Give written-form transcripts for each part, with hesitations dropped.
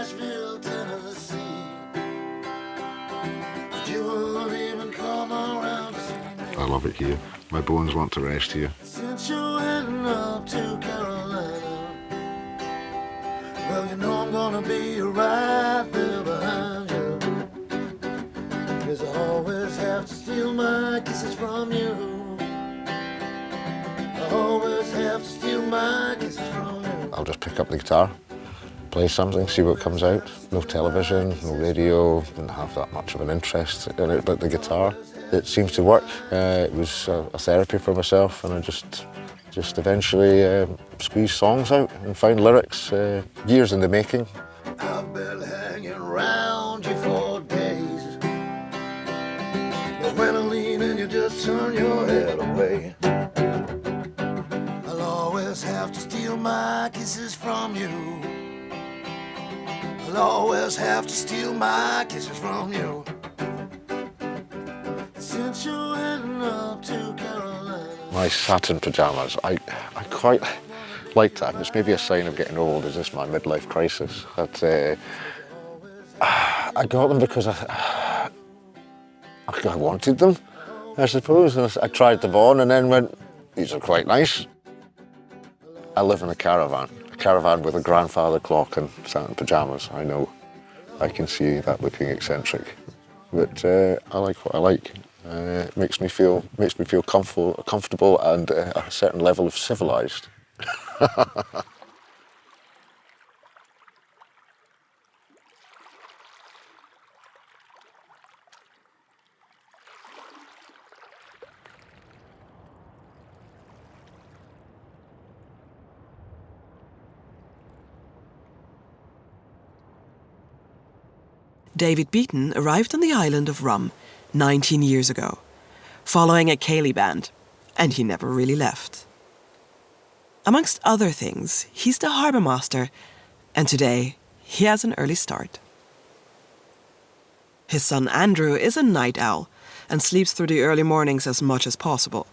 Nashville, Tennessee. But you won't even come around to see me. I love it here. My bones want to rest here. Since you're heading up to Carolina, well, you know I'm gonna be right there behind you. 'Cause I always have to steal my kisses from you. I always have to steal my kisses from you. I'll just pick up the guitar, play something, see what comes out. No television, no radio, didn't have that much of an interest in it, but the guitar, it seems to work. It was a therapy for myself, and I just eventually squeezed songs out and found lyrics, years in the making. I've been hanging around you for days, but when I lean in, you just turn your head away. I'll always have to steal my kisses from you. I'll always have to steal my kisses from you. Since you're heading up to Carolina. My satin pajamas, I quite like that. It's maybe a sign of getting old. Is this my midlife crisis? But I got them because I wanted them, I suppose. And I tried them on and then went, these are quite nice. I live in a caravan with a grandfather clock and satin pajamas. I know I can see that looking eccentric, but I like what I like. It makes me feel comfortable and a certain level of civilized. David Beaton arrived on the island of Rum 19 years ago, following a ceilidh band, and he never really left. Amongst other things, he's the harbour master, and today he has an early start. His son Andrew is a night owl and sleeps through the early mornings as much as possible.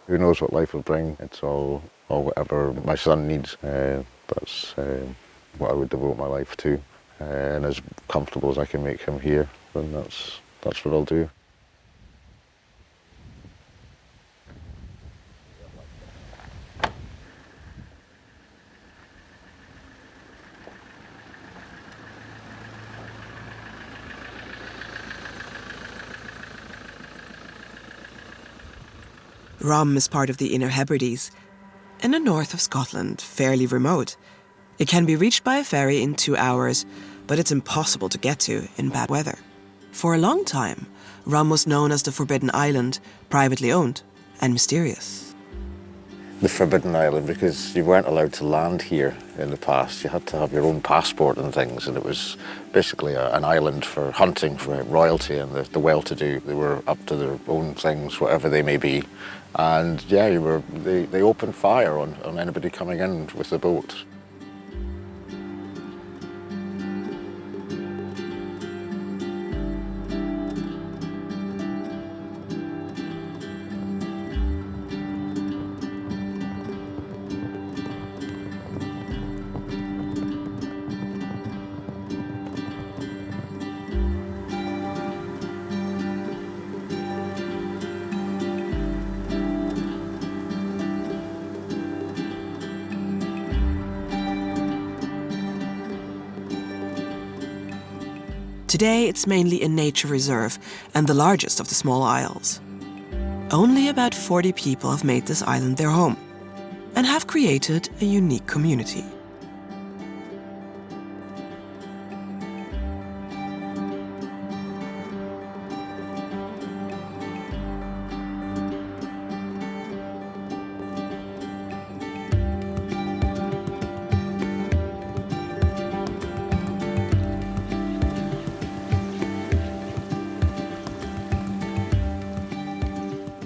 Who knows what life will bring? It's all whatever my son needs. That's what I would devote my life to. And as comfortable as I can make him here, then that's what I'll do. Rum is part of the Inner Hebrides, in the north of Scotland, fairly remote. It can be reached by a ferry in 2 hours, but it's impossible to get to in bad weather. For a long time, Rum was known as the Forbidden Island, privately owned and mysterious. The Forbidden Island, because you weren't allowed to land here in the past. You had to have your own passport and things, and it was basically an island for hunting for royalty and the well-to-do. They were up to their own things, whatever they may be. And yeah, they opened fire on anybody coming in with the boat. Today, it's mainly a nature reserve and the largest of the small isles. Only about 40 people have made this island their home and have created a unique community.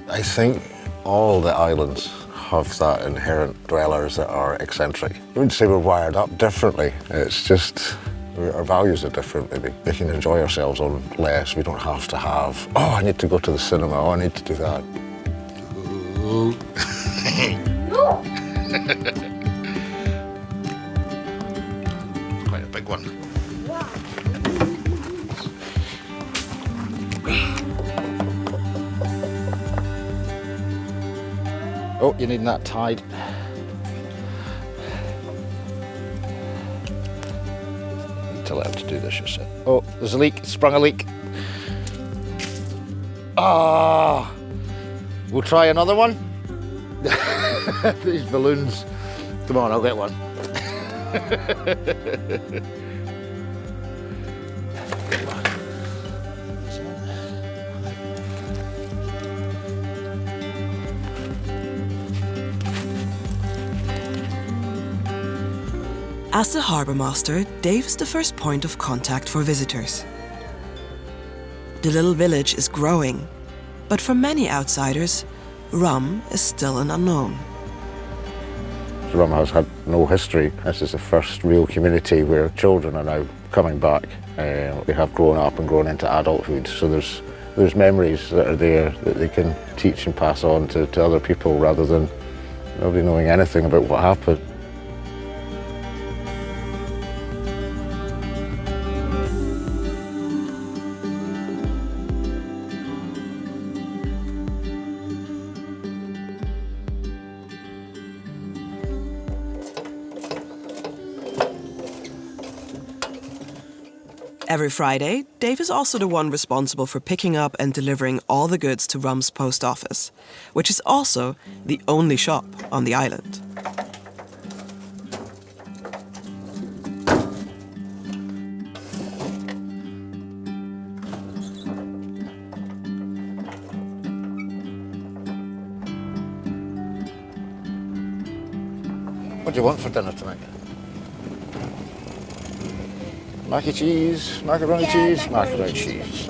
I think all the islands have that inherent dwellers that are eccentric. I wouldn't say we're wired up differently. It's just our values are different, maybe. We can enjoy ourselves on less. We don't have to have, oh, I need to go to the cinema, oh, I need to do that. Quite a big one. Oh, you need that tied. Need to let him to do this, you said. Oh, there's a leak. It's sprung a leak. Ah! We'll try another one. These balloons. Come on, I'll get one. As the harbour master, Dave is the first point of contact for visitors. The little village is growing, but for many outsiders, Rum is still an unknown. Rum has had no history. This is the first real community where children are now coming back. They have grown up and grown into adulthood, so there's memories that are there that they can teach and pass on to other people rather than nobody knowing anything about what happened. Every Friday, Dave is also the one responsible for picking up and delivering all the goods to Rum's post office, which is also the only shop on the island. What do you want for dinner tonight? Mac and cheese, macaroni cheese, macaroni cheese.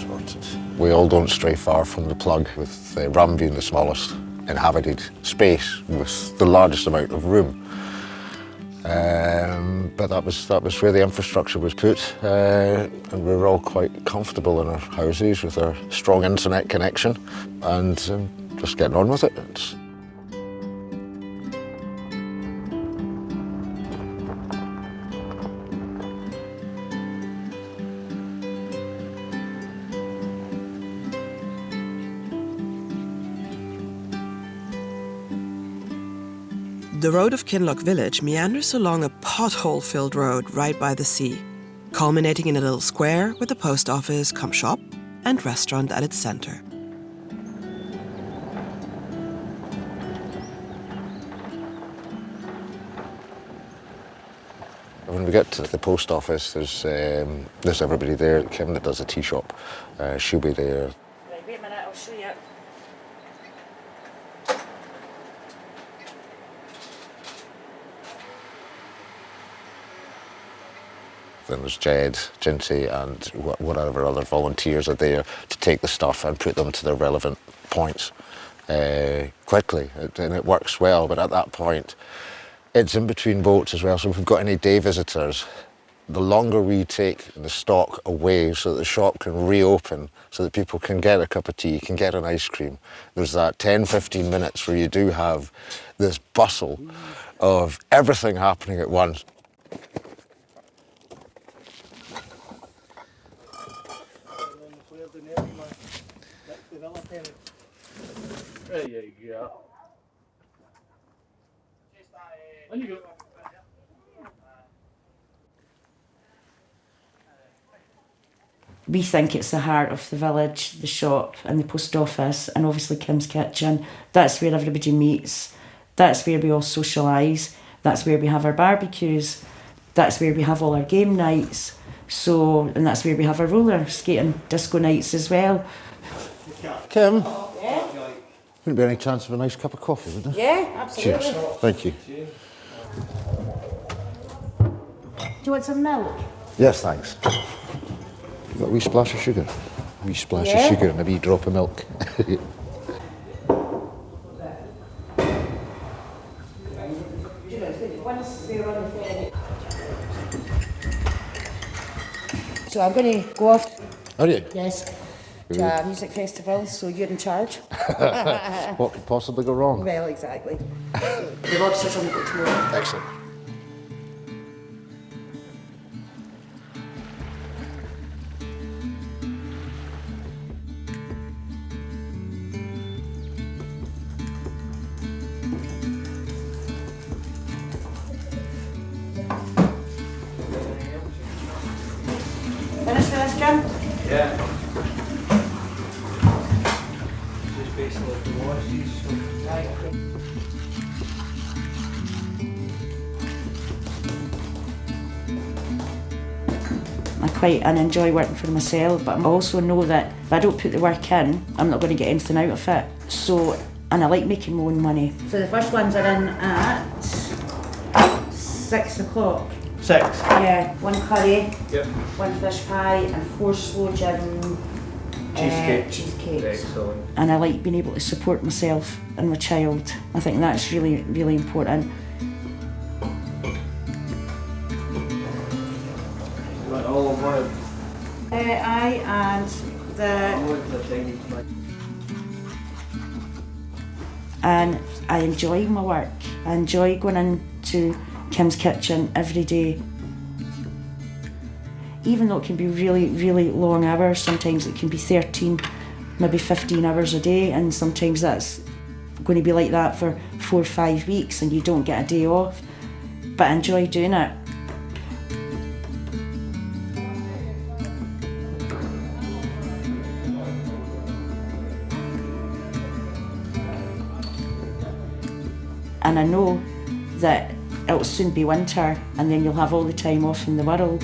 Sorted. We all don't stray far from the plug, with Rum being the smallest inhabited space with the largest amount of room. But that was where the infrastructure was put, and we were all quite comfortable in our houses with our strong internet connection, and just getting on with it. The road of Kinloch village meanders along a pothole-filled road right by the sea, culminating in a little square with a post office, cum shop, and restaurant at its centre. When we get to the post office, there's everybody there. Kim that does the tea shop, she'll be there. Right, wait a minute, I'll show you. Then there's Jed, Ginty, and whatever other volunteers are there to take the stuff and put them to their relevant points quickly, and it works well. But at that point, it's in between boats as well, so if we've got any day visitors, the longer we take the stock away so that the shop can reopen, so that people can get a cup of tea, can get an ice cream, there's that 10-15 minutes where you do have this bustle of everything happening at once. There you go. On you go. We think it's the heart of the village, the shop and the post office, and obviously Kim's kitchen. That's where everybody meets. That's where we all socialise. That's where we have our barbecues. That's where we have all our game nights. And that's where we have our roller skating disco nights as well. Kim? Yeah? Wouldn't be any chance of a nice cup of coffee, would there? Yeah, absolutely. Cheers. Thank you. Do you want some milk? Yes, thanks. You got a wee splash of sugar? A wee splash of sugar and a wee drop of milk. So I'm going to go off. Are you? Yes. To a music festival, so you're in charge. What could possibly go wrong? Well, exactly. The lobsters on the boat tomorrow. Excellent. Finished with this, Jim? Yeah. Just basically the wash these. Right, okay. I quite enjoy working for myself, but I also know that if I don't put the work in, I'm not going to get anything out of it. So, and I like making my own money. So the first ones are in at 6 o'clock. 6. Yeah, 1 curry, Yep. 1 fish pie, and 4 slow gin cheesecakes. Excellent. And I like being able to support myself and my child. I think that's really, really important. Right, all of one. I and the and I enjoy my work. I enjoy going into Kim's kitchen every day. Even though it can be really, really long hours, sometimes it can be 13, maybe 15 hours a day, and sometimes that's going to be like that for 4 or 5 weeks and you don't get a day off. But I enjoy doing it. And I know that it'll soon be winter and then you'll have all the time off in the world.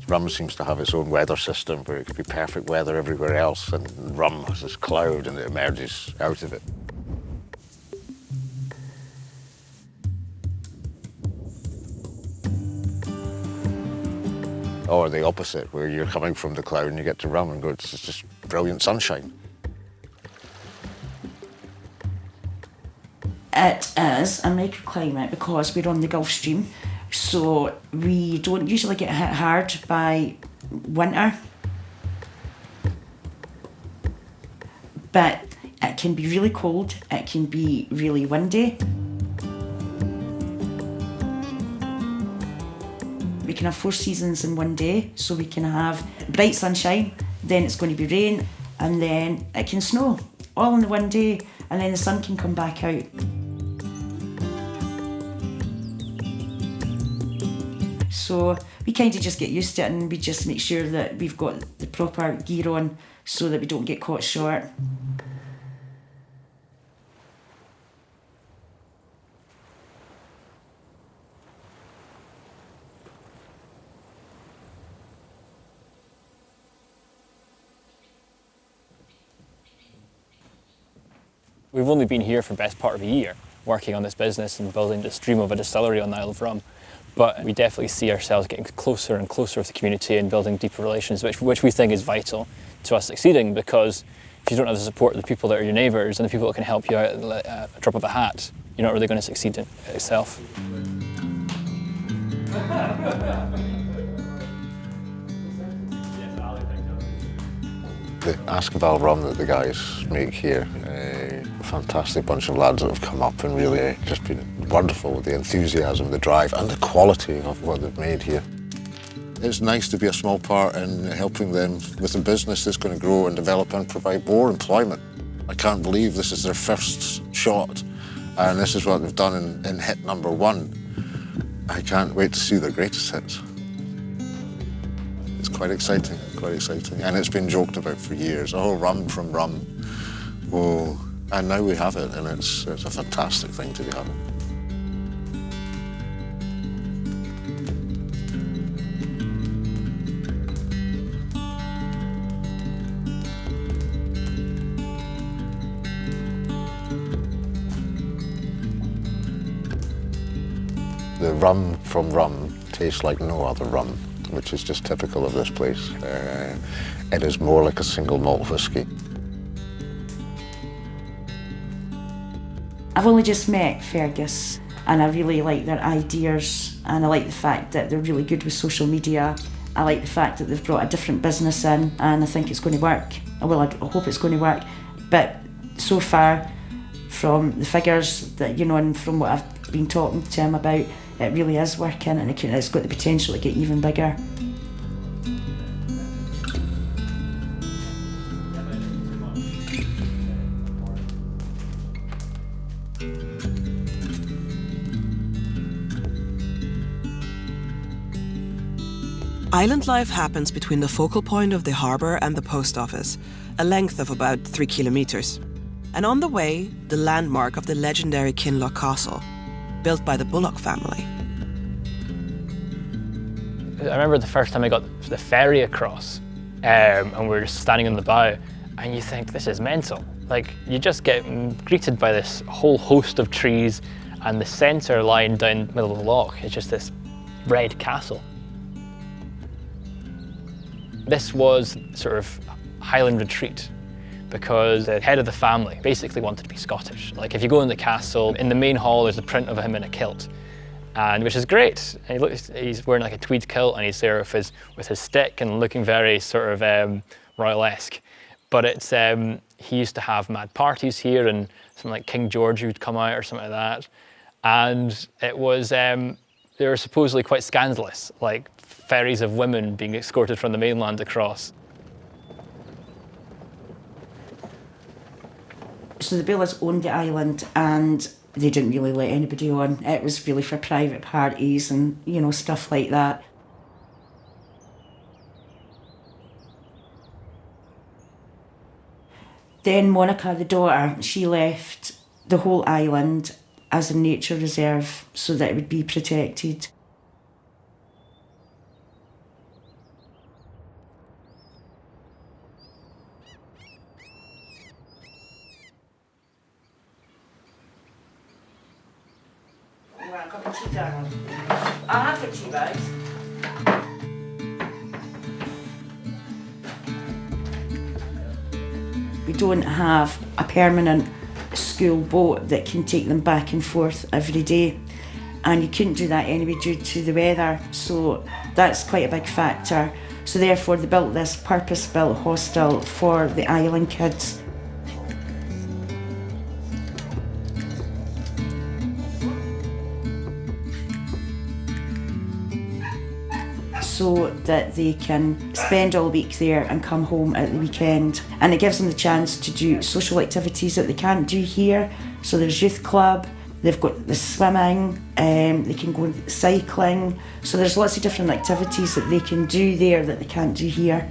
Rum seems to have its own weather system where it could be perfect weather everywhere else, and Rum has this cloud and it emerges out of it. Or the opposite, where you're coming from the cloud and you get to Rum and go, it's just brilliant sunshine. It is a microclimate because we're on the Gulf Stream, so we don't usually get hit hard by winter. But it can be really cold, it can be really windy. We can have 4 seasons in one day, so we can have bright sunshine, then it's going to be rain, and then it can snow, all in the one day, and then the sun can come back out. So we kind of just get used to it, and we just make sure that we've got the proper gear on so that we don't get caught short. We've only been here for the best part of a year, working on this business and building this dream of a distillery on the Isle of Rum. But we definitely see ourselves getting closer and closer with the community and building deeper relations, which we think is vital to us succeeding, because if you don't have the support of the people that are your neighbours and the people that can help you out at a drop of a hat, you're not really going to succeed in itself. The Askeval rum that the guys make here, a fantastic bunch of lads that have come up and really just been wonderful with the enthusiasm, the drive and the quality of what they've made here. It's nice to be a small part in helping them with a business that's going to grow and develop and provide more employment. I can't believe this is their first shot and this is what they've done in hit number 1. I can't wait to see their greatest hits. It's quite exciting, and it's been joked about for years. Oh, rum from rum. Oh, and now we have it, and it's a fantastic thing to be having. The rum from Rum tastes like no other rum, which is just typical of this place. It is more like a single malt whisky. I've only just met Fergus, and I really like their ideas, and I like the fact that they're really good with social media. I like the fact that they've brought a different business in, and I think it's going to work. Well, I hope it's going to work, but so far, from the figures that, you know, and from what I've been talking to him about, it really is working, and it's got the potential to get even bigger. Island life happens between the focal point of the harbour and the post office, a length of about 3 kilometres. And on the way, the landmark of the legendary Kinloch Castle, built by the Bullock family. I remember the first time I got the ferry across, and we were just standing on the bow, and you think, this is mental. Like, you just get greeted by this whole host of trees, and the centre line down the middle of the loch is just this red castle. This was sort of Highland retreat, because the head of the family basically wanted to be Scottish. Like, if you go in the castle, in the main hall there's a print of him in a kilt, and which is great. And he's wearing like a tweed kilt, and he's there with his stick and looking very sort of royal-esque. But it's he used to have mad parties here, and something like King George would come out or something like that, and it was they were supposedly quite scandalous, like ferries of women being escorted from the mainland across. So the Bulls owned the island, and they didn't really let anybody on. It was really for private parties and, you know, stuff like that. Then Monica, the daughter, she left the whole island as a nature reserve so that it would be protected. You want a cup of tea, darling? I'll have the tea bags. We don't have a permanent school boat that can take them back and forth every day, and you couldn't do that anyway due to the weather, so that's quite a big factor. So therefore they built this purpose-built hostel for the island kids. So that they can spend all week there and come home at the weekend. And it gives them the chance to do social activities that they can't do here. So there's youth club, they've got the swimming, they can go cycling. So there's lots of different activities that they can do there that they can't do here.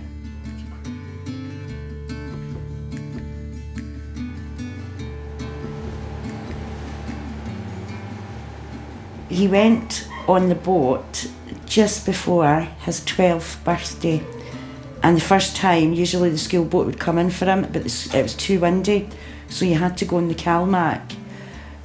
He went on the boat just before his 12th birthday, and the first time usually the school boat would come in for him, but it was too windy, so you had to go on the Calmac.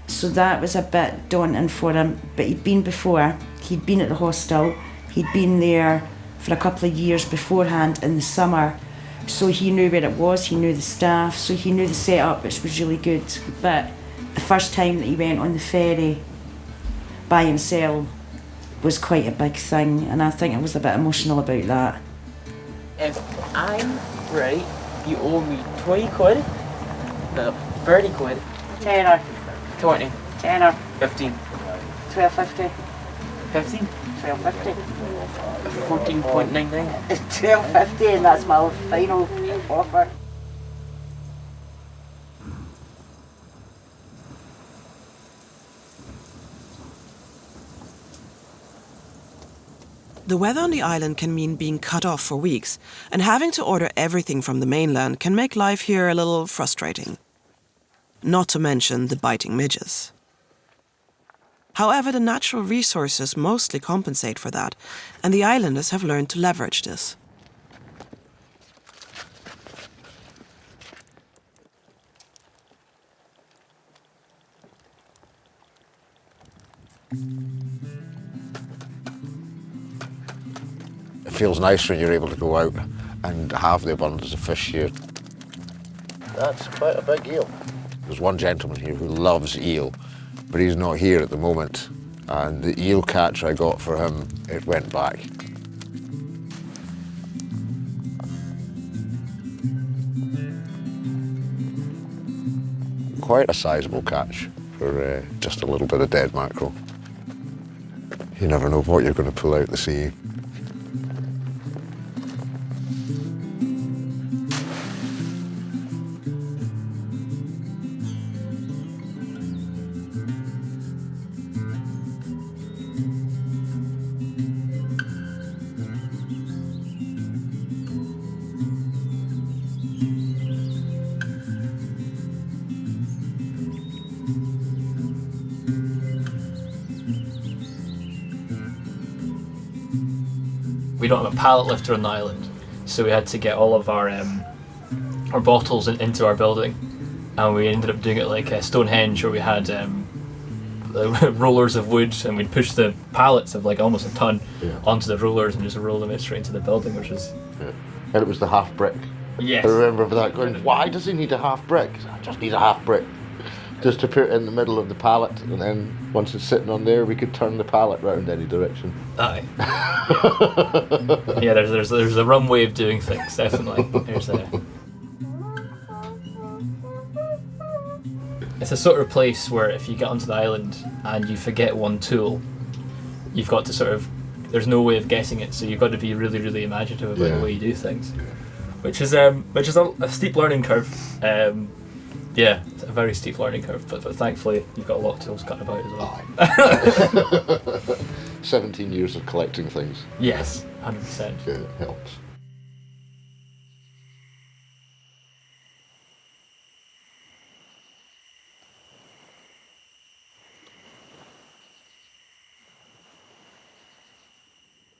So that was a bit daunting for him, but he'd been before. He'd been at the hostel, he'd been there for a couple of years beforehand in the summer, so he knew where it was, he knew the staff, so he knew the setup, which was really good. But the first time that he went on the ferry by himself was quite a big thing, and I think I was a bit emotional about that. If I'm right, you owe me 20 quid, no, 30 quid, Tenner. 20, Tenner. 15, 12.50. 15, 12.50. 14.99. It's 12.50 and that's my final offer. The weather on the island can mean being cut off for weeks, and having to order everything from the mainland can make life here a little frustrating. Not to mention the biting midges. However, the natural resources mostly compensate for that, and the islanders have learned to leverage this. feels nice when you're able to go out and have the abundance of fish here. That's quite a big eel. There's one gentleman here who loves eel, but he's not here at the moment. And the eel catch I got for him, it went back. Quite a sizable catch for just a little bit of dead mackerel. You never know what you're going to pull out the sea. We don't have a pallet lifter on the island, so we had to get all of our bottles into our building, and we ended up doing it like Stonehenge, where we had rollers of wood, and we'd push the pallets of like almost a ton onto the rollers and just roll them straight into the building, which was... Yeah. And it was the half brick. Yes. I remember that going, why does he need a half brick? I just need a half brick. Just to put it in the middle of the pallet, and then once it's sitting on there, we could turn the pallet round any direction. Aye. Yeah, there's a rum way of doing things, definitely. It's a sort of place where if you get onto the island and you forget one tool, you've got to sort of, there's no way of getting it, so you've got to be really, really imaginative about the way you do things, which is a steep learning curve. Yeah, it's a very steep learning curve, but thankfully you've got a lot of tools cut about as well. 17 years of collecting things. Yes, 100%. Yeah, it helps.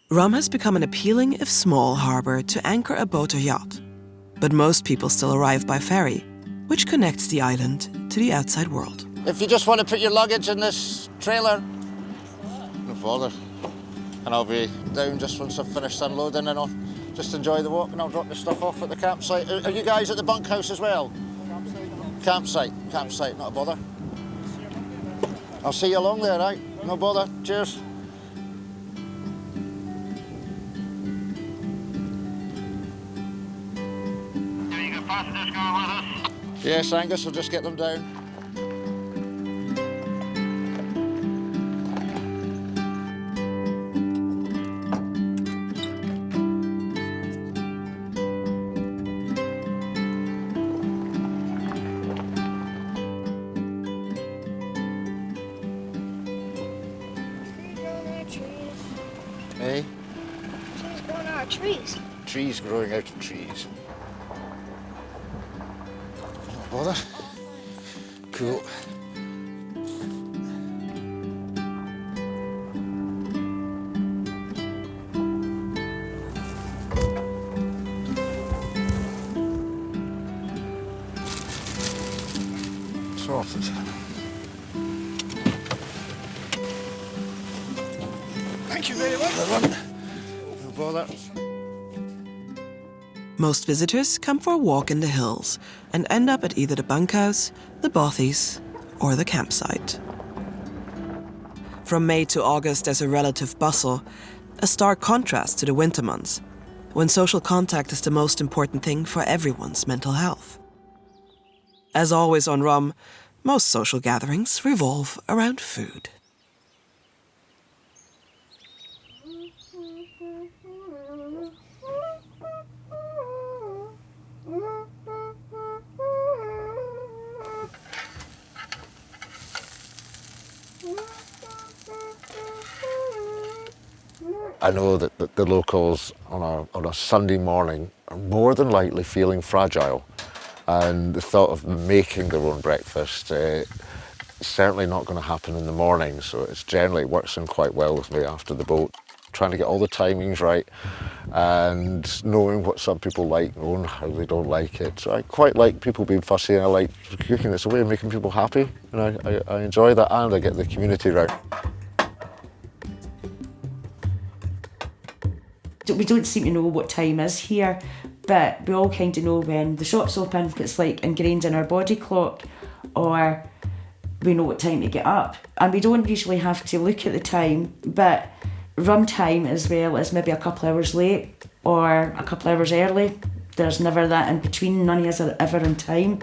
Rum has become an appealing, if small, harbour to anchor a boat or yacht. But most people still arrive by ferry, which connects the island to the outside world. If you just want to put your luggage in this trailer, no bother. And I'll be down just once I've finished unloading, and I'll just enjoy the walk, and I'll drop the stuff off at the campsite. Are you guys at the bunkhouse as well? Campsite, not a bother. I'll see you along there, right? No bother. Cheers. Passengers going with us? Yes, Angus, we'll just get them down. Eh? Trees growing out of trees. Trees growing out of trees. No bother. Cool. Sorted. Thank you very much, everyone. No bother. Most visitors come for a walk in the hills and end up at either the bunkhouse, the bothies, or the campsite. From May to August, there's a relative bustle, a stark contrast to the winter months, when social contact is the most important thing for everyone's mental health. As always on Rum, most social gatherings revolve around food. I know that the locals on a Sunday morning are more than likely feeling fragile, and the thought of making their own breakfast certainly not going to happen in the morning, so it generally works in quite well with me after the boat. Trying to get all the timings right and knowing what some people like, knowing how they don't like it. So I quite like people being fussy, and I like cooking. It's a way of making people happy, and I enjoy that, and I get the community round. We don't seem to know what time is here, but we all kind of know when the shop's open. It's like ingrained in our body clock, or we know what time to get up. And we don't usually have to look at the time, but rum time as well is maybe a couple hours late or a couple hours early. There's never that in between. None of us are ever on time.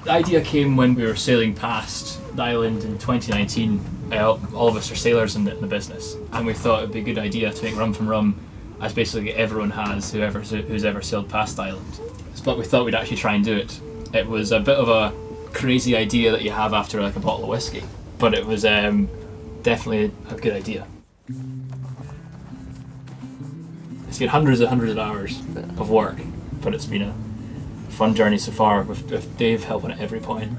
The idea came when we were sailing past the island in 2019. All of us are sailors in the business, and we thought it'd be a good idea to make rum from rum, as basically everyone has who's ever sailed past the island. But we thought we'd actually try and do it. It was a bit of a crazy idea that you have after like a bottle of whiskey, but it was definitely a good idea. It's been hundreds and hundreds of hours of work, but it's been a fun journey so far, with Dave helping at every point.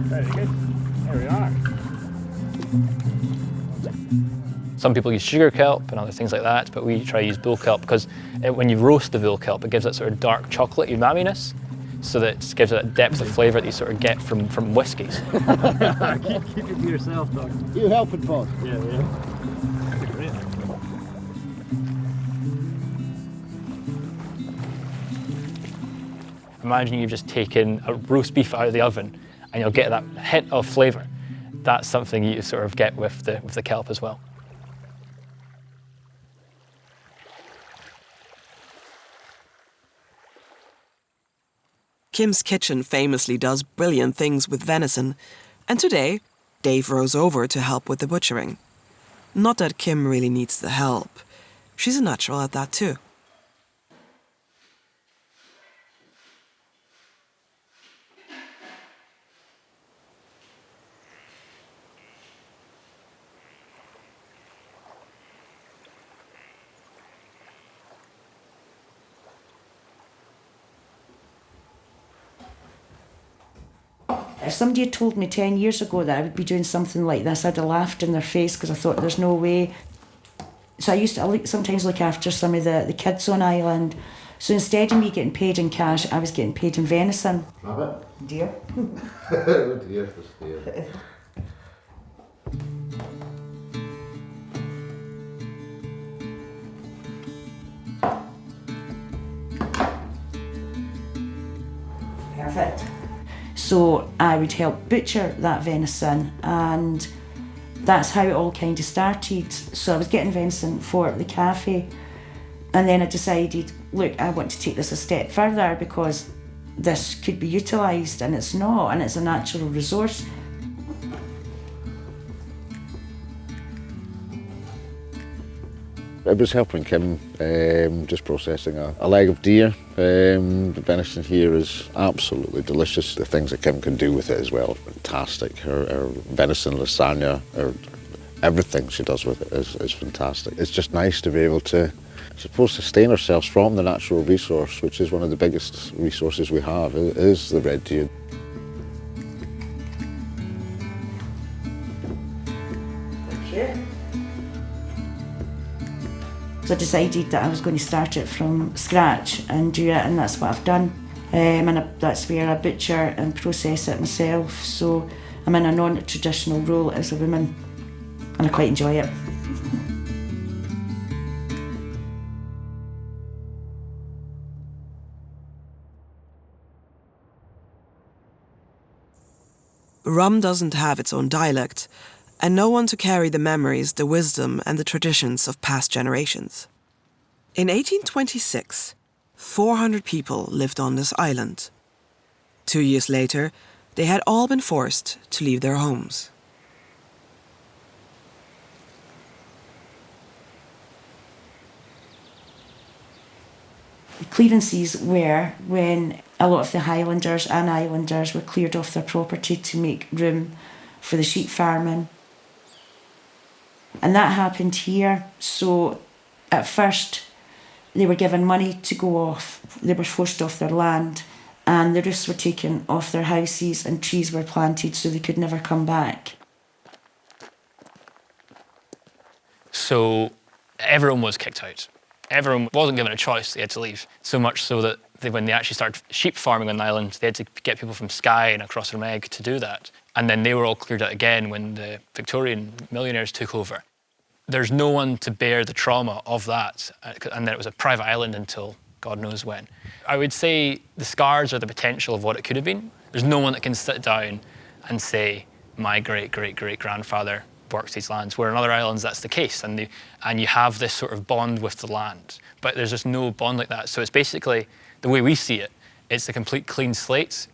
Very good. There we are. Some people use sugar kelp and other things like that, but we try to use bull kelp because when you roast the bull kelp, it gives that sort of dark chocolate umaminess, so that it gives it that depth of flavour that you sort of get from whiskies. Keep it to yourself, Doc. You helping, boss? Yeah. Great. Imagine you've just taken a roast beef out of the oven and you'll get that hint of flavour. That's something you sort of get with the kelp as well. Kim's Kitchen famously does brilliant things with venison, and today, Dave rows over to help with the butchering. Not that Kim really needs the help. She's a natural at that too. If somebody had told me 10 years ago that I would be doing something like this, I'd have laughed in their face because I thought there's no way. So I sometimes look after some of the kids on island. So instead of me getting paid in cash, I was getting paid in venison. Rabbit? Deer. Oh dear, this dear. Perfect. So I would help butcher that venison, and that's how it all kind of started. So I was getting venison for the cafe, and then I decided, look, I want to take this a step further because this could be utilised, and it's not, and it's a natural resource. I was helping Kim, just processing a leg of deer. The venison here is absolutely delicious. The things that Kim can do with it as well, fantastic. Her venison lasagna, everything she does with it is fantastic. It's just nice to be able to, I suppose, sustain ourselves from the natural resource, which is one of the biggest resources we have, is the red deer. So I decided that I was going to start it from scratch and do it, and that's what I've done. That's where I butcher and process it myself. So I'm in a non-traditional role as a woman, and I quite enjoy it. Rum doesn't have its own dialect, and no one to carry the memories, the wisdom, and the traditions of past generations. In 1826, 400 people lived on this island. 2 years later, they had all been forced to leave their homes. The clearances were when a lot of the Highlanders and Islanders were cleared off their property to make room for the sheep farming. And that happened here. So at first, They were given money to go off. They were forced off their land, and the roofs were taken off their houses and trees were planted so they could never come back. So everyone was kicked out. Everyone wasn't given a choice, they had to leave. So much so that when they actually started sheep farming on the island, they had to get people from Skye and across Rhymeg to do that. And then they were all cleared out again when the Victorian millionaires took over. There's no one to bear the trauma of that. And then it was a private island until God knows when. I would say the scars are the potential of what it could have been. There's no one that can sit down and say, my great-great-great-grandfather works these lands, where in other islands that's the case, and you have this sort of bond with the land. But there's just no bond like that. So it's basically, the way we see it, it's a complete clean slate.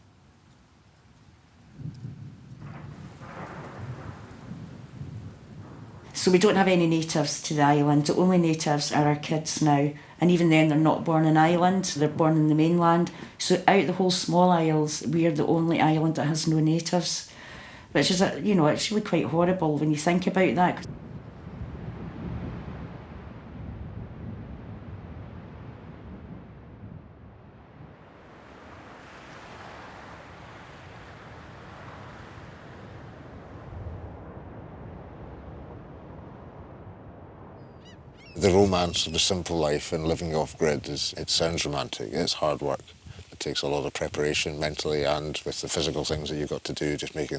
So we don't have any natives to the island. The only natives are our kids now. And even then, they're not born in Ireland, they're born in the mainland. So out of the whole small isles, we're the only island that has no natives. Which is, it's really quite horrible when you think about that. The romance of the simple life and living off-grid it sounds romantic. It's hard work. It takes a lot of preparation mentally and with the physical things that you've got to do, just making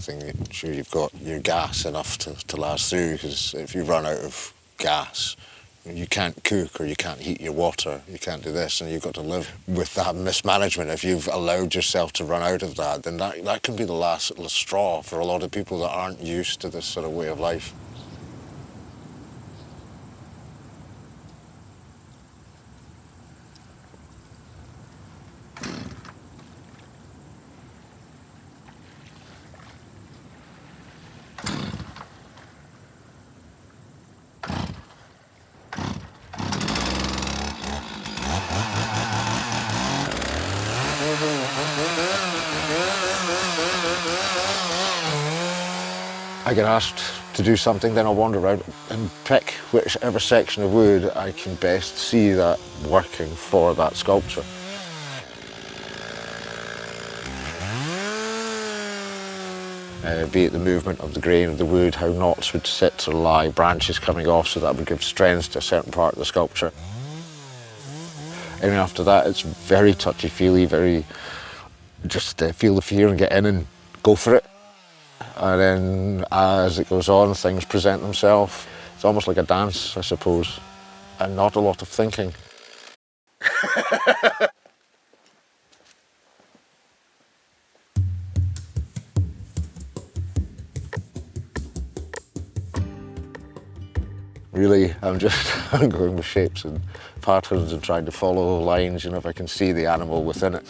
sure you've got your gas enough to last through, because if you run out of gas, you can't cook or you can't heat your water, you can't do this, and you've got to live with that mismanagement. If you've allowed yourself to run out of that, then that can be the last little straw for a lot of people that aren't used to this sort of way of life. I get asked to do something, then I'll wander around and pick whichever section of wood I can best see that working for that sculpture. Be it the movement of the grain of the wood, how knots would sit or lie, branches coming off, so that would give strength to a certain part of the sculpture. And then after that, it's very touchy-feely, very just feel the fear and get in and go for it. And then as it goes on, things present themselves. It's almost like a dance, I suppose, and not a lot of thinking. Really, I'm going with shapes and patterns and trying to follow lines, if I can see the animal within it.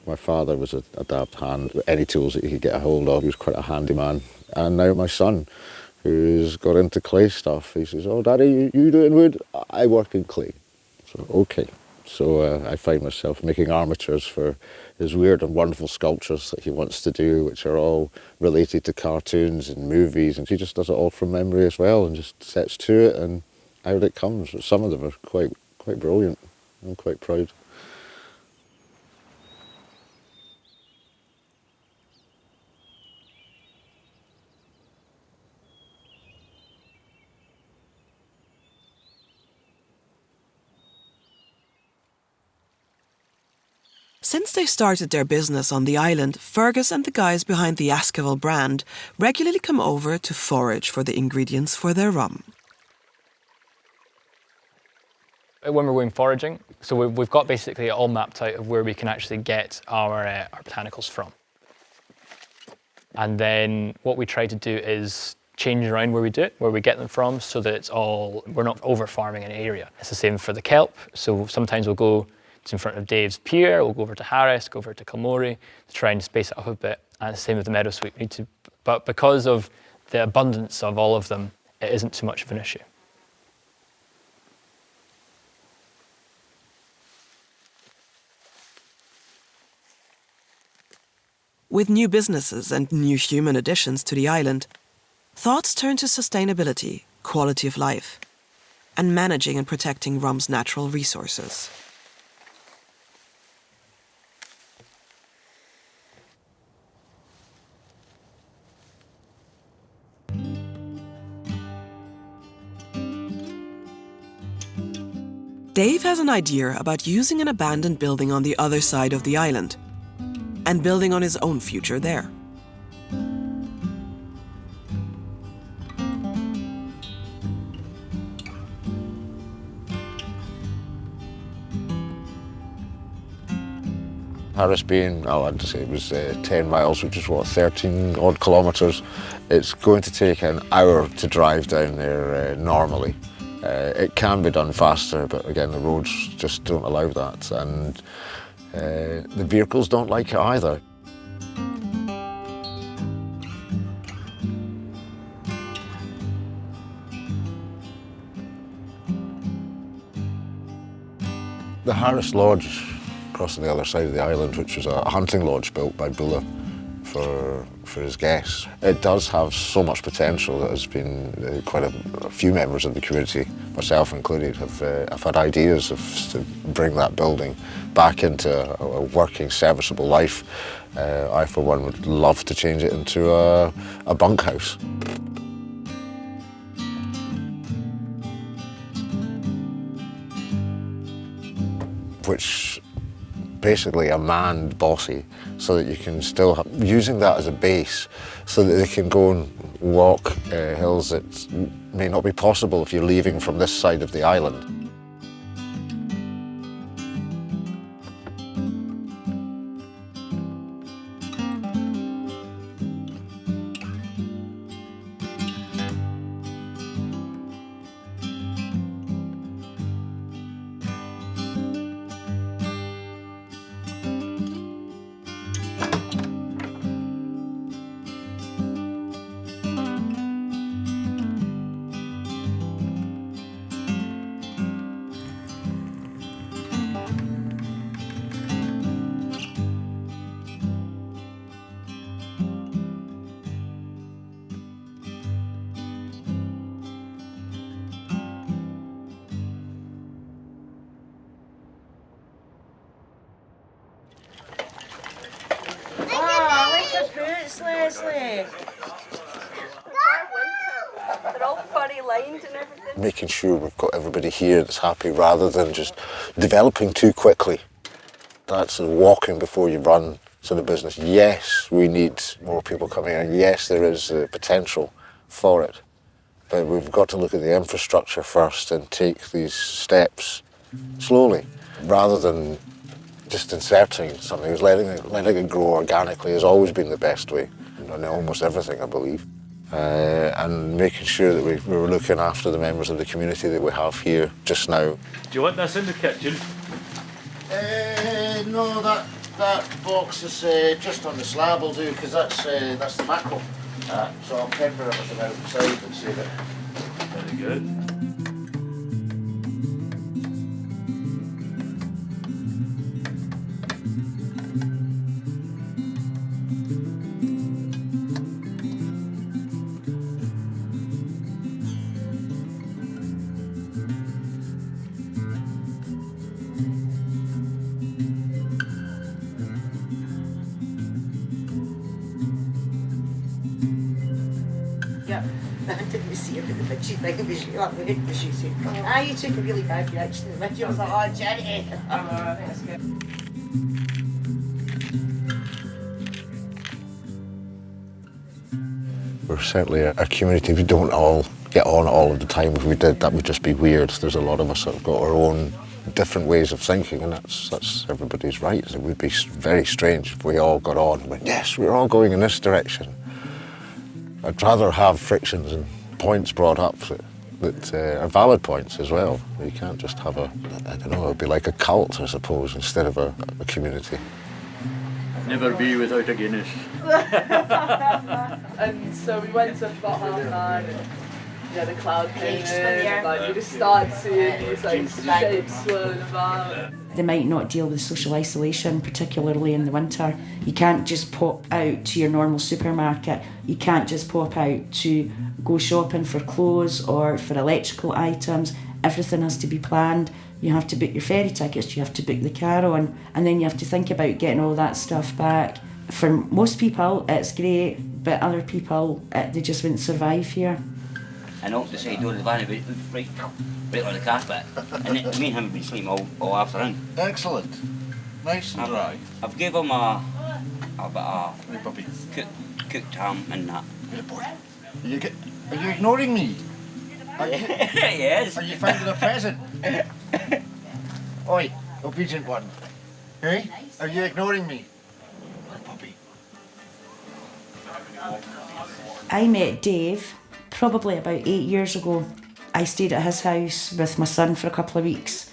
My father was a daft hand. Any tools that he could get a hold of, he was quite a handy man. And now my son, who's got into clay stuff, he says, "Oh, Daddy, you doing wood? I work in clay." So, okay. So I find myself making armatures for his weird and wonderful sculptures that he wants to do, which are all related to cartoons and movies. And he just does it all from memory as well and just sets to it, and out it comes. Some of them are quite brilliant. I'm quite proud. Since they started their business on the island, Fergus and the guys behind the Askeval brand regularly come over to forage for the ingredients for their rum. When we're going foraging, so we've got basically all mapped out of where we can actually get our botanicals from. And then what we try to do is change around where we do it, where we get them from, so that we're not over farming an area. It's the same for the kelp, so sometimes we'll go in front of Dave's pier, we'll go over to Harris, go over to Kilmorey to try and space it up a bit. And it's the same with the meadowsweet. We need to But because of the abundance of all of them, it isn't too much of an issue. With new businesses and new human additions to the island, thoughts turn to sustainability, quality of life, and managing and protecting Rum's natural resources. Dave has an idea about using an abandoned building on the other side of the island and building on his own future there. Harris being, I'd say it was 10 miles, which is 13 odd kilometres. It's going to take an hour to drive down there normally. It can be done faster, but again, the roads just don't allow that. And the vehicles don't like it either. The Harris Lodge, across on the other side of the island, which was a hunting lodge built by Buller for his guests. It does have so much potential that has been quite a few members of the community, myself included, have had ideas to bring that building back into a working, serviceable life. I, for one, would love to change it into a bunkhouse. Which basically a manned bossy, so that you can still have, using that as a base, so that they can go and walk hills that may not be possible if you're leaving from this side of the island. Leslie. They're all furry lined and everything. Making sure we've got everybody here that's happy rather than just developing too quickly. That's walking before you run to the business. Yes, we need more people coming in. Yes, there is potential for it. But we've got to look at the infrastructure first and take these steps slowly rather than just inserting something. Letting it grow organically has always been the best way in almost everything, I believe. And making sure that we were looking after the members of the community that we have here just now. Do you want this in the kitchen? No, that box is just on the slab will do, because that's the mackerel. So I'll pepper everything outside and save it. Very good. You took a really bad reaction in the video. I was like, oh, Jenny. That's good. We're certainly a community. We don't all get on all of the time. If we did, that would just be weird. There's a lot of us that have got our own different ways of thinking, and that's everybody's right. It would be very strange if we all got on and went, yes, we're all going in this direction. I'd rather have frictions and points brought up that are valid points as well. You can't just have I don't know, it'd be like a cult, I suppose, instead of a community. Never be without a Guinness. And so we went up about 9:30 and the cloud came in and like we just started seeing these like shapes swirling about. They might not deal with social isolation, particularly in the winter. You can't just pop out to your normal supermarket. You can't just pop out to go shopping for clothes or for electrical items. Everything has to be planned. You have to book your ferry tickets, you have to book the car on, and then you have to think about getting all that stuff back. For most people, it's great, but other people, they just wouldn't survive here. And out the side door of the van, right on the carpet. And me and him have been sleeping all afternoon. Excellent. Nice and dry. I've given him a bit of cooked ham and that. Good boy. Are you ignoring me? Yes. Are you finding a present? Oi, obedient one. Hey? Are you ignoring me? Puppy. I met Dave probably about 8 years ago. I stayed at his house with my son for a couple of weeks.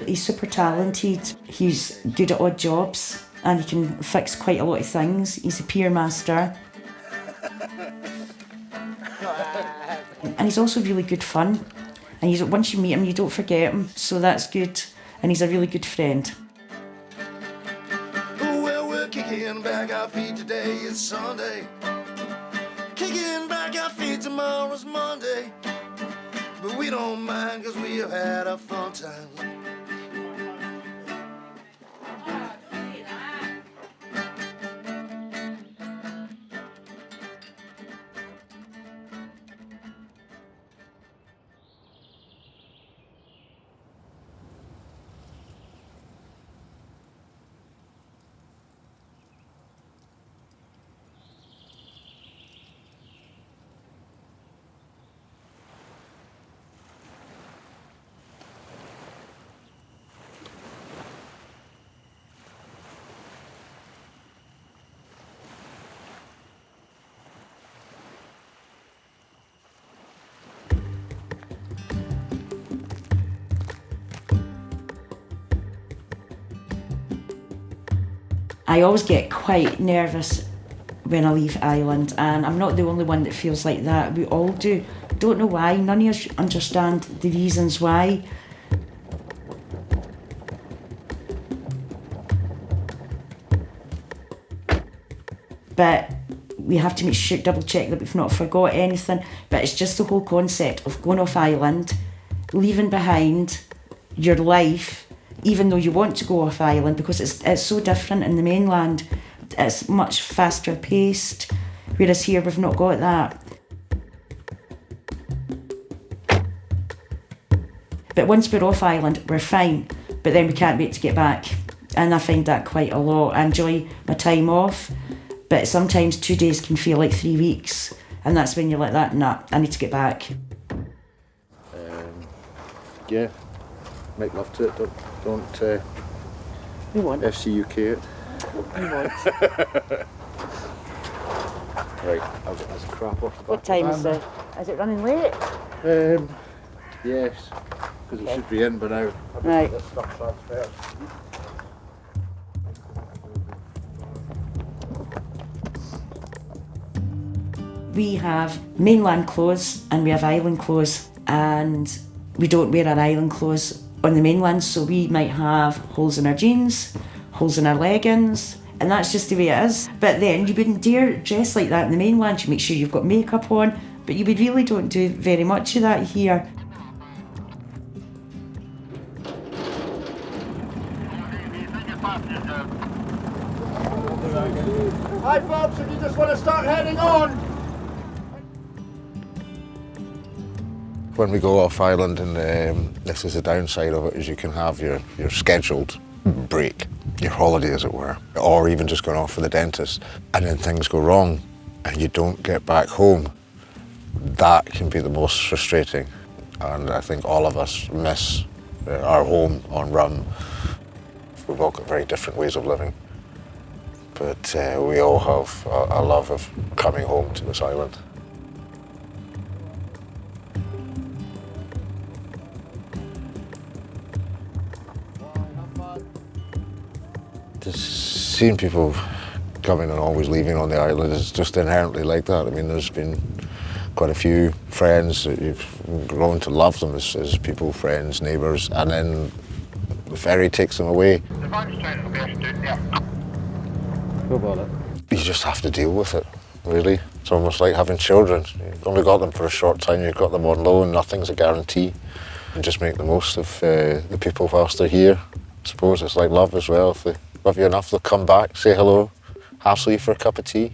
He's super talented, he's good at odd jobs, and he can fix quite a lot of things. He's a pier master. And he's also really good fun. And once you meet him, you don't forget him, so that's good. And he's a really good friend. Well, we're kicking back our feet, today is Sunday. Kicking back our feet, tomorrow's Monday. But we don't mind, cause we have had a fun time. I always get quite nervous when I leave Ireland, and I'm not the only one that feels like that. We all do. Don't know why, none of us understand the reasons why. But we have to make sure, double check that we've not forgot anything. But it's just the whole concept of going off island, leaving behind your life, even though you want to go off island, because it's so different in the mainland. It's much faster paced, whereas here we've not got that. But once we're off island, we're fine, but then we can't wait to get back. And I find that quite a lot. I enjoy my time off, but sometimes 2 days can feel like 3 weeks, and that's when you're like that, nah, I need to get back. Yeah, make love to it, don't You want? FCUK it. You want? Right, I'll get this crap off the back. What time is it? Is it running late? Yes, because it should be in by now. Right. This stuff transfers. We have mainland clothes and we have island clothes, and we don't wear our island clothes on the mainland, so we might have holes in our jeans, holes in our leggings, and that's just the way it is. But then you wouldn't dare dress like that in the mainland. You make sure you've got makeup on, but you would really don't do very much of that here. Hi folks, if you just want to start heading on. When we go off island, and this is the downside of it, is you can have your scheduled break, your holiday as it were, or even just going off for the dentist, and then things go wrong and you don't get back home. That can be the most frustrating, and I think all of us miss our home on Rum. We've all got very different ways of living, but we all have a love of coming home to this island. Just seeing people coming and always leaving on the island is just inherently like that. I mean, there's been quite a few friends that you've grown to love them as people, friends, neighbours, and then the ferry takes them away. You just have to deal with it, really. It's almost like having children. You've only got them for a short time, you've got them on loan, nothing's a guarantee. And just make the most of the people whilst they're here. I suppose it's like love as well. If they love you enough, they'll come back, say hello, hassle you for a cup of tea.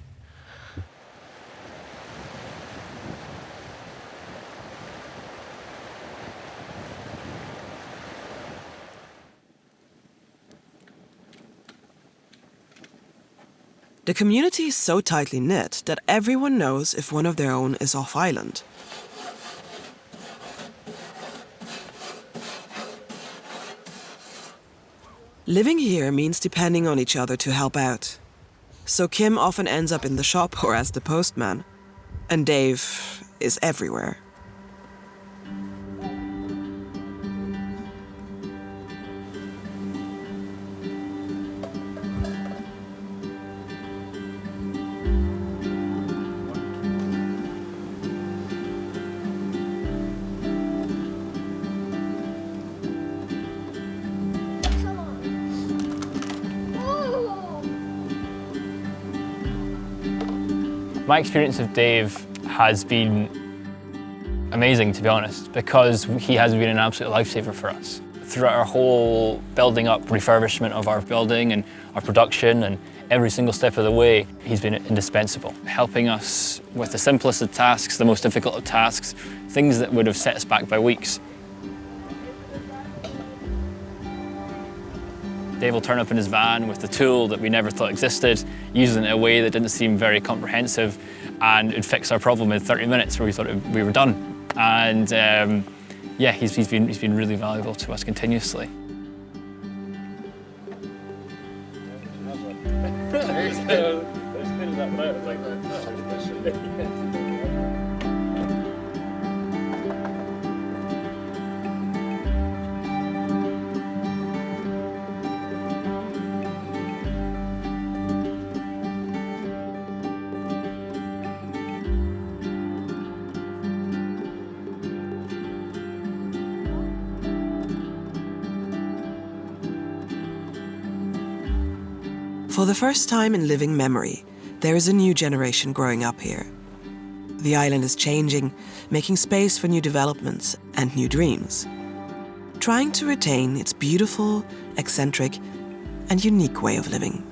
The community is so tightly knit that everyone knows if one of their own is off island. Living here means depending on each other to help out. So Kim often ends up in the shop or as the postman, and Dave is everywhere. My experience of Dave has been amazing, to be honest, because he has been an absolute lifesaver for us. Throughout our whole building up, refurbishment of our building and our production, and every single step of the way, he's been indispensable, helping us with the simplest of tasks, the most difficult of tasks, things that would have set us back by weeks. Dave will turn up in his van with the tool that we never thought existed, using it in a way that didn't seem very comprehensive, and it'd fix our problem in 30 minutes where we thought we were done. And yeah, he's been really valuable to us continuously. For the first time in living memory, there is a new generation growing up here. The island is changing, making space for new developments and new dreams, trying to retain its beautiful, eccentric, and unique way of living.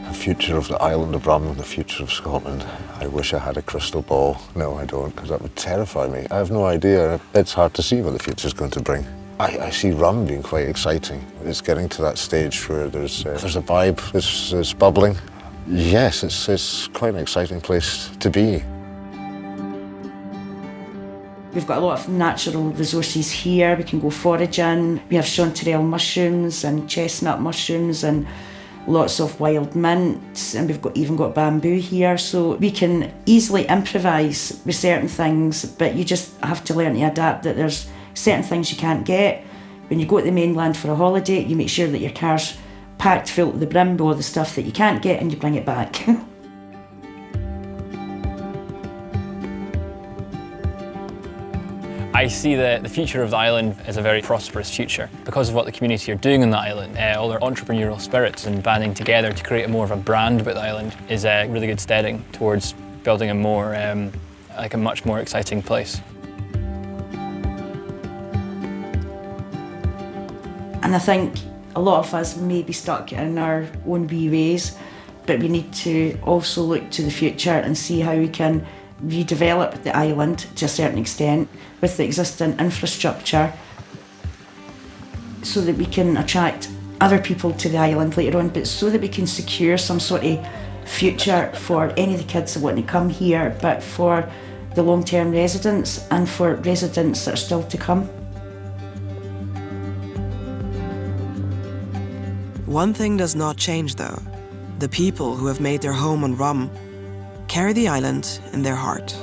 The future of the island of Rum, the future of Scotland. I wish I had a crystal ball. No, I don't, because that would terrify me. I have no idea. It's hard to see what the future's going to bring. I see Rum being quite exciting. It's getting to that stage where there's a vibe, it's bubbling. Yes, it's quite an exciting place to be. We've got a lot of natural resources here. We can go foraging. We have chanterelle mushrooms and chestnut mushrooms and lots of wild mint, and we've even got bamboo here, so we can easily improvise with certain things, but you just have to learn to adapt that there's certain things you can't get. When you go to the mainland for a holiday, you make sure that your car's packed full to the brim with all the stuff that you can't get and you bring it back. I see the future of the island as a very prosperous future because of what the community are doing on the island. All their entrepreneurial spirits and banding together to create more of a brand about the island is a really good steading towards building a more, like a much more exciting place. And I think a lot of us may be stuck in our own wee ways, but we need to also look to the future and see how we can redevelop the island to a certain extent with the existing infrastructure so that we can attract other people to the island later on, but so that we can secure some sort of future for any of the kids that want to come here, but for the long-term residents and for residents that are still to come. One thing does not change, though. The people who have made their home on Rum carry the island in their heart.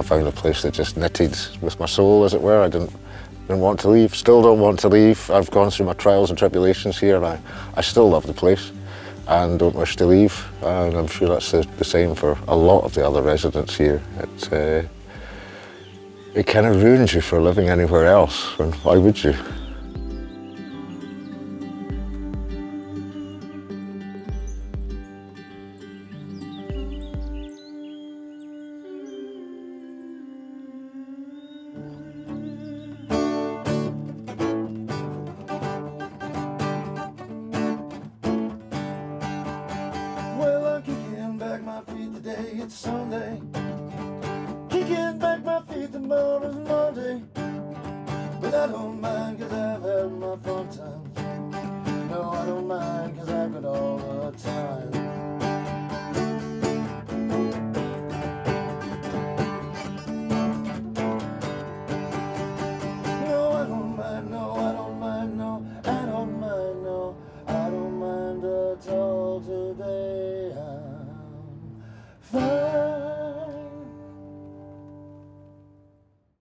found a place that just knitted with my soul, as it were. I didn't want to leave, still don't want to leave. I've gone through my trials and tribulations here, and I still love the place and don't wish to leave. And I'm sure that's the same for a lot of the other residents here. It kind of ruins you for living anywhere else, and why would you? Well, I'm kicking back my feet today, it's Sunday.